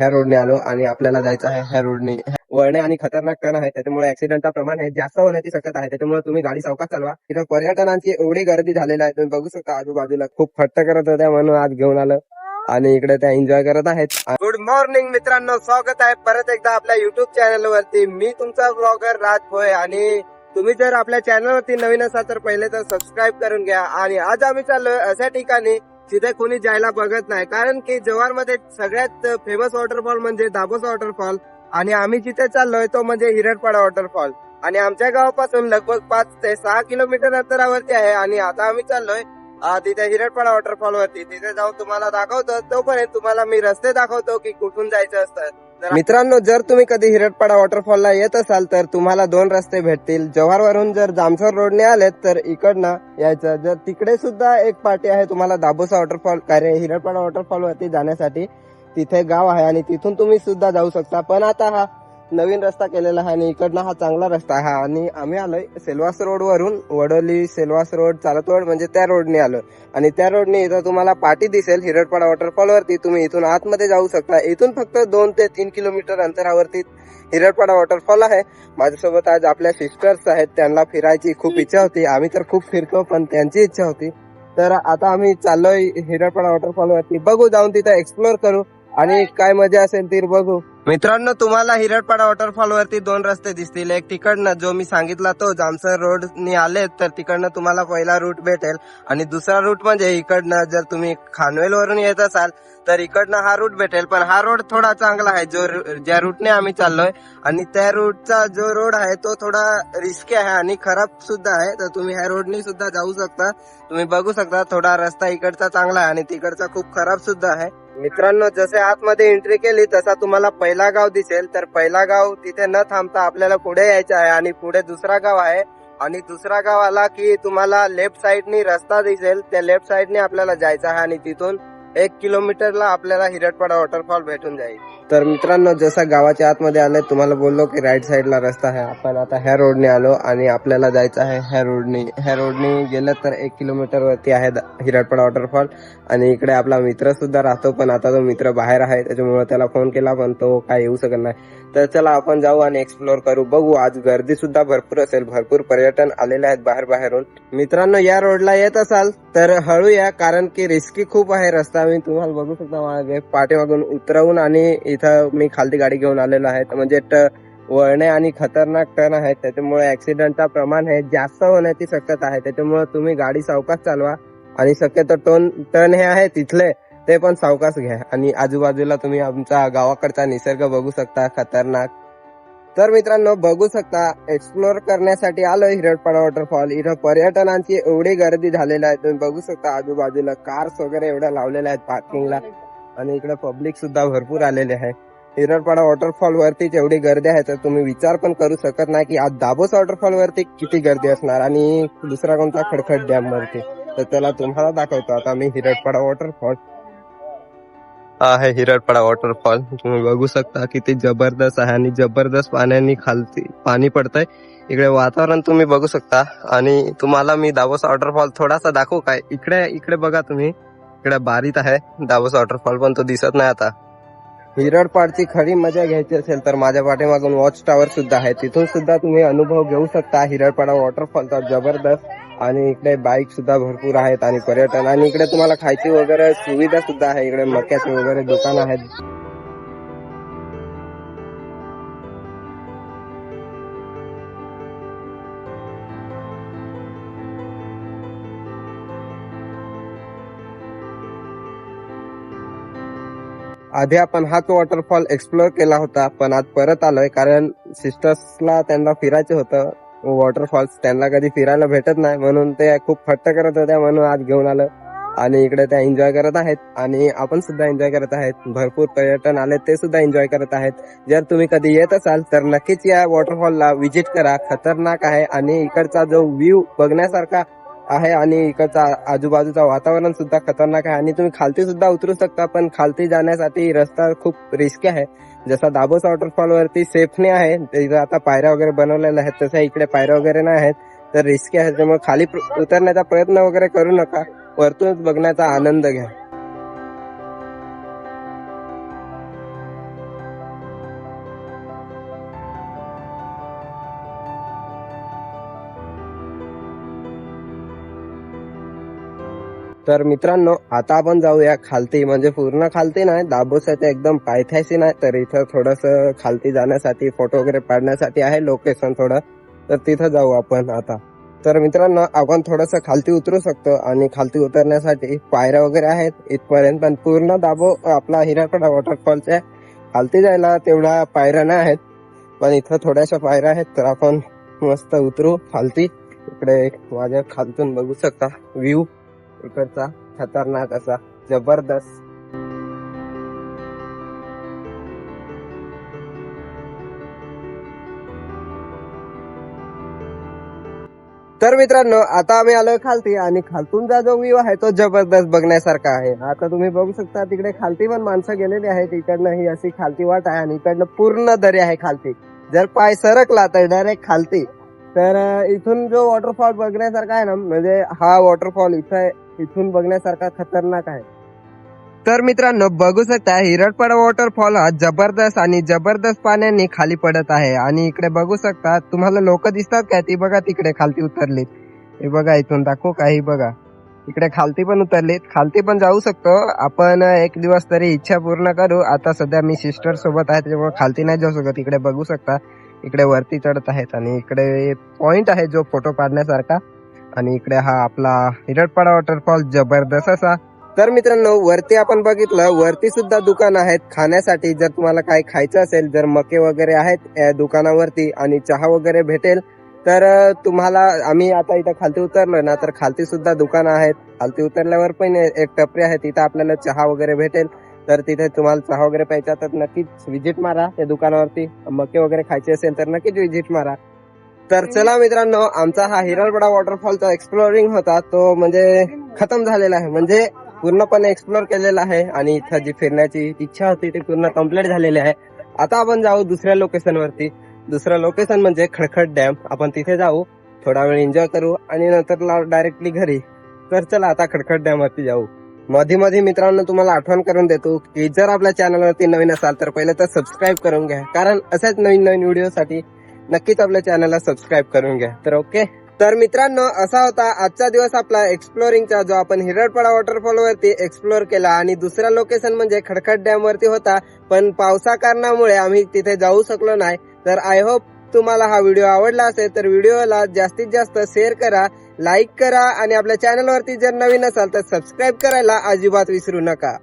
ह्या रोडने आलो आणि आपल्याला जायचं आहे ह्या रोडने. वळणे आणि खतरनाक टर्न आहे, त्याच्यामुळे ऍक्सिडेंटचा प्रमाण आहे जास्त होण्याची शक्यता आहे. त्याच्यामुळे तुम्ही गाडी सावकाश चालवा. इथं पर्यटनांची एवढी गर्दी झालेली आहे, तुम्ही बघू शकता आजूबाजूला खूप फट्ट करत होत्या म्हणून आज घेऊन आलं आणि इकडे त्या एन्जॉय करत आहेत. गुड मॉर्निंग मित्रांनो, स्वागत आहे परत एकदा आपल्या युट्यूब चॅनल वरती. मी तुमचा ब्लॉगर राज भोय आणि तुम्ही जर आपल्या चॅनल वरती नवीन असाल तर पहिले तर सबस्क्राईब करून घ्या. आणि आज आम्ही चाललोय अशा ठिकाणी तिथे कोणी जायला बघत नाही, कारण की जव्हार मध्ये सगळ्यात फेमस वॉटरफॉल म्हणजे दाबोसा वॉटरफॉल आणि आम्ही जिथे चाललोय तो म्हणजे हिरडपाडा वॉटरफॉल आणि आमच्या गावापासून लगभग 5 ते 6 किलोमीटर अंतरावरती आहे. आणि आता आम्ही चाललोय तिथे हिरडपाडा वॉटरफॉल वरती. तिथे जाऊन तुम्हाला दाखवतो, तोपर्यंत तुम्हाला मी रस्ते दाखवतो की कुठून जायचं असतं. मित्रांनो, जर तुम्ही कधी हिरडपाडा वॉटरफॉलला येत असाल तर तुम्हाला 2 रस्ते भेटतील. जव्हार वरून जर जामसर रोडने आलेत तर इकडनं यायचं. जर तिकडे सुद्धा एक पार्टी आहे तुम्हाला दाबोसा वॉटरफॉल कार्य हिरडपाडा वॉटरफॉल वरती जाण्यासाठी, तिथे गाव आहे आणि तिथून तुम्ही सुद्धा जाऊ शकता. पण आता हा नवीन रस्ता केलेला आहे आणि इकडनं हा चांगला रस्ता आहे. आणि आम्ही आलोय सेलवास रोड वरून, वडोली सेलवास रोड चालतवड म्हणजे त्या रोडने आलो आणि त्या रोडने इथं तुम्हाला पाटी दिसेल हिरडपाडा वॉटरफॉल वरती. तुम्ही इथून आतमध्ये जाऊ शकता. इथून फक्त 2 ते 3 किलोमीटर अंतरावरती हिरडपाडा वॉटरफॉल आहे. माझ्यासोबत आज आपल्या सिस्टर्स आहेत, त्यांना फिरायची खूप इच्छा होती. आम्ही तर खूप फिरतो पण त्यांची इच्छा होती, तर आता आम्ही चाललोय हिरडपाडा वॉटरफॉल वरती. बघू, जाऊन तिथं एक्सप्लोर करू आणि काय मजा असेल ती बघू. मित्रांनो, तुम्हाला हिरडपाडा वॉटरफॉल वरती 2 रस्ते दिसतील. एक तिकडनं जो मी सांगितला तो जामसर रोडनी आले तर तिकडनं तुम्हाला पहिला रूट भेटेल आणि दुसरा रूट म्हणजे इकडनं जर तुम्ही खानवेल वरून येत असाल तर इकडनं हा रूट भेटेल. पण हा रोड थोडा चांगला आहे जो ज्या रूटने आम्ही चाललोय, आणि त्या रूटचा जो रोड आहे तो थोडा रिस्की आहे आणि खराब सुद्धा आहे. तर तुम्ही ह्या रोडने सुद्धा जाऊ शकता. तुम्ही बघू शकता थोडा रस्ता इकडचा चांगला आहे आणि तिकडचा खूप खराब सुद्धा आहे. मित्रांनो, जसे आतमध्ये एंट्री केली तसा तुम्हाला पहिला गाव दिसेल. तर पहिला गाव तिथे न थांबता आपल्याला पुढे यायचं आहे आणि पुढे दुसरा गाव आहे आणि दुसरा गाव आला की तुम्हाला लेफ्ट साइडनी रस्ता दिसेल. त्या लेफ्ट साइडने आपल्याला जायचं आहे आणि तिथून 1 किलोमीटरला आपल्याला हिरडपाडा वॉटरफॉल भेटून जाईल. तर मित्रांनो, जसं गावाच्या आतमध्ये आलंय तुम्हाला बोललो की राईट साइडला रस्ता आहे. आपण आता ह्या रोडने आलो आणि आपल्याला जायचं आहे ह्या रोडने. ह्या रोडने गेलं तर 1 किलोमीटर वरती आहे हिरडपाडा वॉटरफॉल आणि इकडे आपला मित्र सुद्धा राहतो. पण आता तो मित्र बाहेर आहे त्याच्यामुळे त्याला फोन केला पण तो काय येऊ शकत नाही. तर चला आपण जाऊ आणि एक्सप्लोर करू. बघू, आज गर्दी सुद्धा भरपूर असेल, भरपूर पर्यटन आलेले आहेत बाहेरून. मित्रांनो, या रोडला येत असाल तर हळू या, कारण की रिस्की खूप आहे रस्ता. मी तुम्हाला बघू शकता मागे पाठीमागून उतरवून आणि इथं मी खालती गाडी घेऊन आलेलो आहे. म्हणजे वळणे आणि खतरनाक टर्न आहेत, त्याच्यामुळे ऍक्सिडेंटचा प्रमाण आहे जास्त होण्याची शक्यता आहे. त्याच्यामुळे तुम्ही गाडी सावकाश चालवा आणि शक्यतो टर्न हे आहे तिथले ते पण सावकाश घ्या. आणि आजूबाजूला तुम्ही आमचा गावाकडचा निसर्ग बघू शकता खतरनाक. तर मित्रांनो, बघू शकता एक्सप्लोर करण्यासाठी आलोय हिरडपाडा वॉटरफॉल. इथं पर्यटनांची एवढी गर्दी झालेली आहे, तुम्ही बघू शकता आजूबाजूला कार्स वगैरे एवढ्या लावलेल्या आहेत पार्किंगला आणि इकडे पब्लिक सुद्धा भरपूर आलेले आहे. हिरडपाडा वॉटरफॉल वरतीच एवढी गर्दी आहे तर तुम्ही विचार पण करू शकत नाही की आज दाबोस वॉटरफॉल वरती किती गर्दी असणार. आणि दुसरा कोणता खडखड डॅम वरती. तर त्याला तुम्हाला दाखवतो आता मी हिरडपाडा वॉटरफॉल. आहे हिरडपाडा वॉटरफॉल, तुम्ही बघू शकता किती जबरदस्त आहे आणि जबरदस्त पाण्याने खालती पाणी पडतंय. इकडे वातावरण तुम्ही बघू शकता. आणि तुम्हाला मी दाबोसा वॉटरफॉल थोडासा दाखवू काय? इकडे बघा तुम्ही, इकडे बारीत आहे दाबोसा वॉटरफॉल पण तो दिसत नाही आता. हिरडपाडची खरी मजा घ्यायची असेल तर माझ्या पाठीमागून वॉच टॉवर सुद्धा आहे, तिथून सुद्धा तुम्ही अनुभव घेऊ शकता हिरडपाडा वॉटरफॉलचा जबरदस्त. आणि इकडे बाईक सुद्धा भरपूर आहेत आणि पर्यटन, आणि इकडे तुम्हाला खायची वगैरे सुविधा सुद्धा आहे. इकडे मक्याचे वगैरे दुकान आहेत. आधी आपण हाच वॉटरफॉल एक्सप्लोर केला होता पण आज परत आलोय कारण सिस्टर्सला त्यांना फिरायचं होतं वॉटरफॉल्स. त्यांना कधी फिरायला भेटत नाही म्हणून ते खूप फट्ट करत होत्या, म्हणून आज घेऊन आलं आणि इकडे त्या एन्जॉय करत आहेत आणि आपण सुद्धा एन्जॉय करत आहेत. भरपूर पर्यटन आले ते सुद्धा एन्जॉय करत आहेत. जर तुम्ही कधी येत असाल तर नक्कीच या वॉटरफॉलला व्हिजिट करा. खतरनाक आहे आणि इकडचा जो व्ह्यू बघण्यासारखा आहे आणि इकडचा आजूबाजूचा वातावरण सुद्धा खतरनाक आहे. आणि तुम्ही खालती सुद्धा उतरू शकता पण खालती जाण्यासाठी रस्ता खूप रिस्की आहे. जसा दाबोसा वॉटरफॉल वरती सेफने आहे, तिथे आता पायऱ्या वगैरे बनवलेल्या आहेत, तसं इकडे पायऱ्या वगैरे नाही आहेत तर रिस्की आहे. त्यामुळे खाली उतरण्याचा प्रयत्न वगैरे करू नका, वरतूनच बघण्याचा आनंद घ्या. तर मित्रांनो आता आपण जाऊया खालती, म्हणजे पूर्ण खालती नाही, दाबोसाच्या एकदम पायथ्याशी नाही, तर इथं थोडस खालती जाण्यासाठी फोटो वगैरे काढण्यासाठी आहे लोकेशन थोडं, तर तिथं जाऊ आपण आता. तर मित्रांनो आपण थोडस खालती उतरू शकतो आणि खालती उतरण्यासाठी पायऱ्या वगैरे आहेत इथपर्यंत, पण पूर्ण दाबो आपला हिराकडा वॉटरफॉलच्या खालती जायला तेवढ्या पायऱ्या नाही आहेत, पण इथं थोड्याशा पायऱ्या आहेत, तर आपण मस्त उतरू खालती. इकडे माझ्या खालतून बघू शकता व्ह्यू इकडचा खतरनाक असा जबरदस्त. तर मित्रांनो आता आम्ही आलोय खालती आणि खालतूनचा जो व्ह्यू आहे तो जबरदस्त बघण्यासारखा आहे. आता तुम्ही बघू शकता तिकडे खालती पण माणसं गेलेली आहेत, इकडनं ही अशी खालती वाट आहे आणि इकडनं पूर्ण दरी आहे खालती. जर पाय सरकला तर डायरेक्ट खालती. तर इथून जो वॉटरफॉल बघण्यासारखा आहे ना, म्हणजे हा वॉटरफॉल इथून बघण्यासारखा खतरनाक आहे. तर मित्रांनो बघू शकता हिरडपाडा वॉटरफॉल हा जबरदस्त आणि जबरदस्त पाण्याने खाली पडत आहे. आणि इकडे बघू शकता तुम्हाला लोक दिसतात काय, ती बघा तिकडे खालती उतरलीत, हे बघा इथून दाखवू काही, बघा इकडे खालती पण उतरलीत. खालती पण जाऊ शकतो आपण एक दिवस तरी, इच्छा पूर्ण करू. आता सध्या मी सिस्टर सोबत आहे त्याच्यामुळे खालती नाही जाऊ शकत. इकडे बघू शकता इकडे वरती चढत आहेत आणि इकडे पॉइंट आहे जो फोटो काढण्यासारखा. आणि इकडे हा आपला हिरडपाडा वॉटरफॉल जबरदस्त असा. तर मित्रांनो वरती आपण बघितलं, वरती सुद्धा दुकान आहेत खाण्यासाठी. जर तुम्हाला काही खायचं असेल, जर मके वगैरे आहेत दुकानावरती आणि चहा वगैरे भेटेल, तर तुम्हाला, आम्ही आता इथं खालती उतरलोय ना, तर खालती सुद्धा दुकान आहेत. खालती उतरल्यावर पण एक टपरी आहे, तिथं आपल्याला चहा वगैरे भेटेल. तर तिथे तुम्हाला चहा वगैरे प्यायचा तर नक्कीच व्हिजिट मारा त्या दुकानावरती. मके वगैरे खायचे असेल तर नक्कीच व्हिजिट मारा. तर चला मित्रांनो आमचा हा हिरडपाडा वॉटरफॉलचा एक्सप्लोरिंग होता तो म्हणजे खतम झालेला आहे, म्हणजे पूर्णपणे एक्सप्लोर केलेला आहे आणि इथं जी फिरण्याची इच्छा होती ती पूर्ण कम्प्लीट झालेली आहे. आता आपण जाऊ दुसऱ्या लोकेशन वरती. दुसरं लोकेशन म्हणजे खडखड डॅम. आपण तिथे जाऊ, थोडा वेळ एन्जॉय करू आणि नंतर डायरेक्टली घरी. तर चला आता खडखड डॅम वरती जाऊ. मध्ये मध्ये मित्रांनो तुम्हाला आठवण करून देतो की जर आपल्या चॅनलवरती नवीन असाल तर पहिले तर सबस्क्राईब करून घ्या, कारण अशाच नवीन नवीन व्हिडिओसाठी नक्कीच आपल्या चॅनलला सबस्क्राईब करून घ्या. तर ओके, तर मित्रांनो असा होता आजचा दिवस आपला एक्सप्लोरिंगचा, जो आपण हिरडपाडा वॉटरफॉल वरती एक्सप्लोर केला. आणि दुसरा लोकेशन म्हणजे खडखड डॅम वरती होता, पण पावसा कारणामुळे आम्ही तिथे जाऊ शकलो नाही. तर आय होप तुम्हाला हा व्हिडिओ आवडला असेल तर व्हिडिओला जास्तीत जास्त शेअर करा, लाईक करा आणि आपल्या चॅनलवरती जर नवीन असाल तर सबस्क्राईब करायला अजिबात विसरू नका.